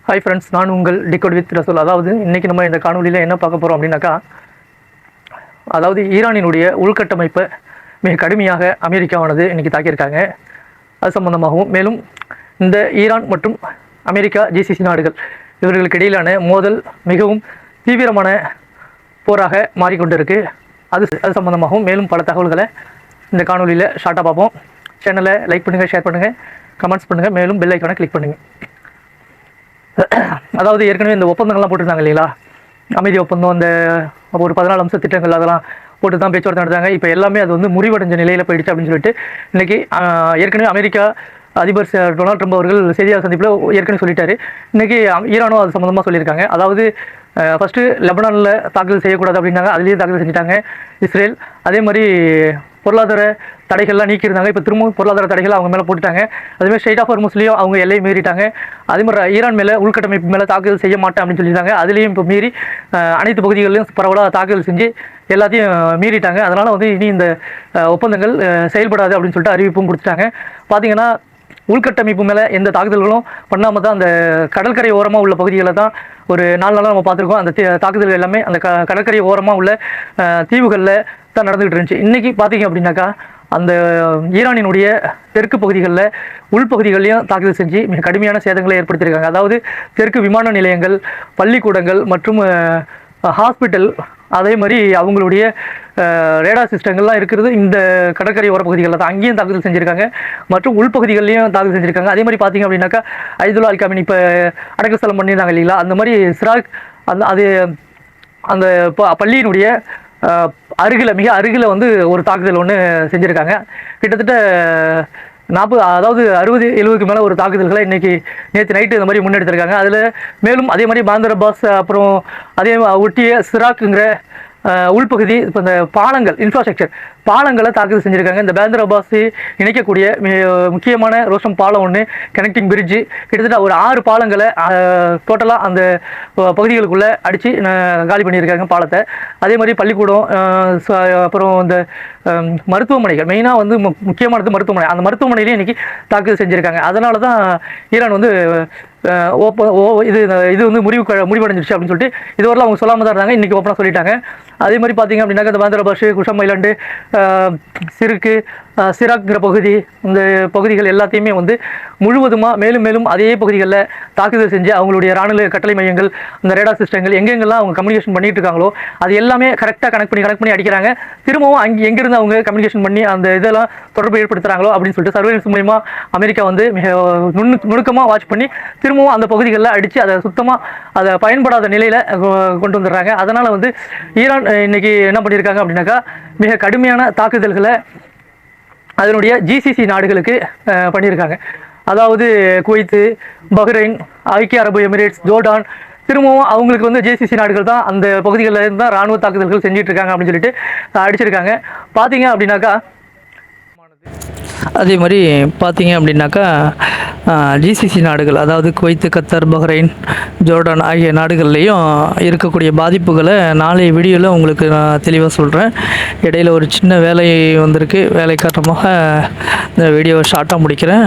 Hi friends, நான் உங்கள் decode with ரசூல். அதாவது இன்றைக்கி நம்ம இந்த காணொலியில் என்ன பார்க்க போகிறோம் அப்படின்னாக்கா, அதாவது ஈரானினுடைய உள்கட்டமைப்பை மிக கடுமையாக அமெரிக்காவானது இன்றைக்கி தாக்கியிருக்காங்க. அது சம்பந்தமாகவும், மேலும் இந்த ஈரான் மற்றும் அமெரிக்கா ஜிசிசி நாடுகள் இவர்களுக்கு இடையிலான மோதல் மிகவும் தீவிரமான போராக மாறிக்கொண்டிருக்கு. அது சம்பந்தமாகவும் மேலும் பல தகவல்களை இந்த காணொலியில் ஷார்ட்டாக பார்ப்போம். சேனலை லைக் பண்ணுங்கள், ஷேர் பண்ணுங்கள், கமெண்ட்ஸ் பண்ணுங்கள், மேலும் பெல் ஐக்கானை கிளிக் பண்ணுங்கள். அதாவது ஏற்கனவே இந்த ஒப்பந்தங்கள்லாம் போட்டிருந்தாங்க இல்லைங்களா, அமைதி ஒப்பந்தம், அந்த ஒரு 14 அம்ச திட்டங்கள் அதெல்லாம் போட்டு தான் பேச்சுவார்த்தை நடத்தாங்க. இப்போ எல்லாமே அது வந்து முறிவடைஞ்ச நிலையில் போயிடுச்சு அப்படின்னு சொல்லிட்டு இன்றைக்கி ஏற்கனவே அமெரிக்கா அதிபர் டொனால்ட் ட்ரம்ப் அவர்கள் செய்தியாளர் சந்திப்பில் ஏற்கனவே சொல்லிட்டாரு. இன்றைக்கி ஈரானும் அது சம்மந்தமாக சொல்லியிருக்காங்க. அதாவது ஃபஸ்ட்டு லெபனானில் தாக்குதல் செய்யக்கூடாது அப்படின்னாங்க, அதுலேயே தாக்குதல் செஞ்சுட்டாங்க இஸ்ரேல். அதே மாதிரி பொருளாதார தடைகள்லாம் நீக்கியிருந்தாங்க, இப்போ திரும்பவும் பொருளாதார தடைகள் அவங்க மேலே போட்டுட்டாங்க. அதேமாதிரி ஸ்ட்ரைட் ஆஃப் ஹார்முஸ்லேயும் அவங்க எல்லையை மீறிட்டாங்க. அதேமாதிரி ஈரான் மேலே உள்கட்டமைப்பு மேலே தாக்குதல் செய்ய மாட்டேன் அப்படின்னு சொல்லியிருந்தாங்க. அதுலேயும் இப்போ மீறி அனைத்து பகுதிகளிலும் பரவலாக தாக்குதல் செஞ்சு எல்லாத்தையும் மீறிட்டாங்க. அதனால் வந்து இனி இந்த ஒப்பந்தங்கள் செயல்படாது அப்படின்னு சொல்லிட்டு அறிவிப்பும் கொடுத்துட்டாங்க. பார்த்திங்கன்னா உள்கட்டமைப்பு மேலே எந்த தாக்குதல்களும் பண்ணாமல் தான் அந்த கடற்கரை ஓரமாக உள்ள பகுதிகளில் தான் ஒரு 4 நாளாக நம்ம பார்த்துருக்கோம். அந்த தாக்குதல்கள் எல்லாமே அந்த கடற்கரை ஓரமாக உள்ள தீவுகளில் தான் நடந்துகிட்டு இருந்துச்சு. இன்றைக்கி பார்த்திங்க அப்படின்னாக்கா அந்த ஈரானினுடைய தெற்கு பகுதிகளில் உள்பகுதிகளையும் தாக்குதல் செஞ்சு மிக கடுமையான சேதங்களை ஏற்படுத்தியிருக்காங்க. அதாவது தெற்கு விமான நிலையங்கள், பள்ளிக்கூடங்கள் மற்றும் ஹாஸ்பிட்டல், அதே மாதிரி அவங்களுடைய ரேடார் சிஸ்டங்கள்லாம் இருக்கிறது இந்த கடற்கரை ஓர பகுதிகளில் தான். அங்கேயும் தாக்குதல் செஞ்சுருக்காங்க மற்றும் உள்பகுதிகள்லையும் தாக்குதல் செஞ்சுருக்காங்க. அதே மாதிரி பார்த்திங்க அப்படின்னாக்கா ஐதுல்லா அல் காமினி இப்போ அடக்கஸ்தலம் பண்ணியிருந்தாங்க இல்லைங்களா, அந்த மாதிரி சிராக் அந்த பள்ளியினுடைய மிக அருகில் வந்து ஒரு தாக்குதல் ஒன்று செஞ்சுருக்காங்க. கிட்டத்தட்ட 60-70க்கு மேலே ஒரு தாக்குதல்களை நேற்று நைட்டு இந்த மாதிரி முன்னெடுத்திருக்காங்க. அதில் மேலும் அதே மாதிரி பாந்தர் அப்பாஸ், அப்புறம் அதே ஒட்டிய சிராக்குங்கிற உள்பகுதி, இப்போ இந்த பாலங்கள், இன்ஃப்ராஸ்ட்ரக்சர் பாலங்களை தாக்குதல் செஞ்சுருக்காங்க. இந்த பாந்தர் அப்பாஸை இணைக்கக்கூடிய முக்கியமான ரோஷம் பாலம் ஒன்று, கனெக்டிங் பிரிட்ஜு, கிட்டத்தட்ட ஒரு 6 பாலங்களை டோட்டலாக அந்த பகுதிகளுக்குள்ளே அடித்து காலி பண்ணியிருக்காங்க பாலத்தை. அதே மாதிரி பள்ளிக்கூடம், அப்புறம் இந்த மருத்துவமனைகள், மெயினாக வந்து முக்கியமானது மருத்துவமனை, அந்த மருத்துவமனையிலேயே இன்றைக்கி தாக்குதல் செஞ்சுருக்காங்க. அதனால தான் ஈரான் வந்து இது வந்து முடிவடைஞ்சிருச்சு அப்படின்னு சொல்லிட்டு இதுவரைலாம் அவங்க சொல்லாமல் தான் இருந்தாங்க. இன்றைக்கி ஓப்பனாக சொல்லிட்டாங்க. அதே மாதிரி பார்த்திங்க அப்படின்னாக்கா இந்த பாந்தர் அப்பாஸ், குஷம் ஐலாண்டு, சிராக்ங்கிற பகுதி, இந்த பகுதிகள் எல்லாத்தையுமே வந்து முழுவதுமாக மேலும் அதே பகுதிகளில் தாக்குதல் செஞ்சு அவங்களுடைய இராணுவ கட்டளை மையங்கள், அந்த ரேடார் சிஸ்டங்கள் எங்கெங்கெல்லாம் அவங்க கம்யூனிகேஷன் பண்ணிட்டு இருக்காங்களோ அது எல்லாமே கரெக்டாக கனெக்ட் பண்ணி அடிக்கிறாங்க. திரும்பவும் எங்கேருந்து அவங்க கம்யூனிகேஷன் பண்ணி அந்த இதெல்லாம் தொடர்பு ஏற்படுத்துகிறாங்களோ அப்படின்னு சொல்லிட்டு சர்வேலன்ஸ் மூலிமா அமெரிக்கா வந்து மிக நுணுக்கமாக வாட்ச் பண்ணி திரும்பவும் அந்த பகுதிகளில் அடித்து அதை அதை பயன்படாத நிலையில் கொண்டு வந்துடுறாங்க. அதனால் வந்து ஈரான் இன்றைக்கி என்ன பண்ணியிருக்காங்க அப்படின்னாக்கா மிக கடுமையான தாக்குதல்களை அதனுடைய ஜிசிசி நாடுகளுக்கு பண்ணியிருக்காங்க. அதாவது குவைத்து, பஹ்ரைன், ஐக்கிய அரபு எமிரேட்ஸ், ஜோர்டான், திரும்பவும் அவங்களுக்கு வந்து ஜிசிசி நாடுகள் தான் அந்த பகுதிகளில் இருந்து தான் இராணுவ தாக்குதல்கள் செஞ்சுட்டு இருக்காங்க அப்படின்னு சொல்லிட்டு அடிச்சிருக்காங்க. பார்த்தீங்க அப்படின்னாக்கா அதே மாதிரி பார்த்தீங்க அப்படின்னாக்கா ஜிசிசி நாடுகள், அதாவது குவைத்து, கத்தார், பஹ்ரைன், ஜோர்டான் ஆகிய நாடுகள்லேயும் இருக்கக்கூடிய பாதிப்புகளை நாளைய வீடியோவில் உங்களுக்கு நான் தெளிவாக சொல்கிறேன். இடையில் ஒரு சின்ன வேலை வந்திருக்கு, வேலை காரணமாக இந்த வீடியோவை ஷார்ட்டாக முடிக்கிறேன்.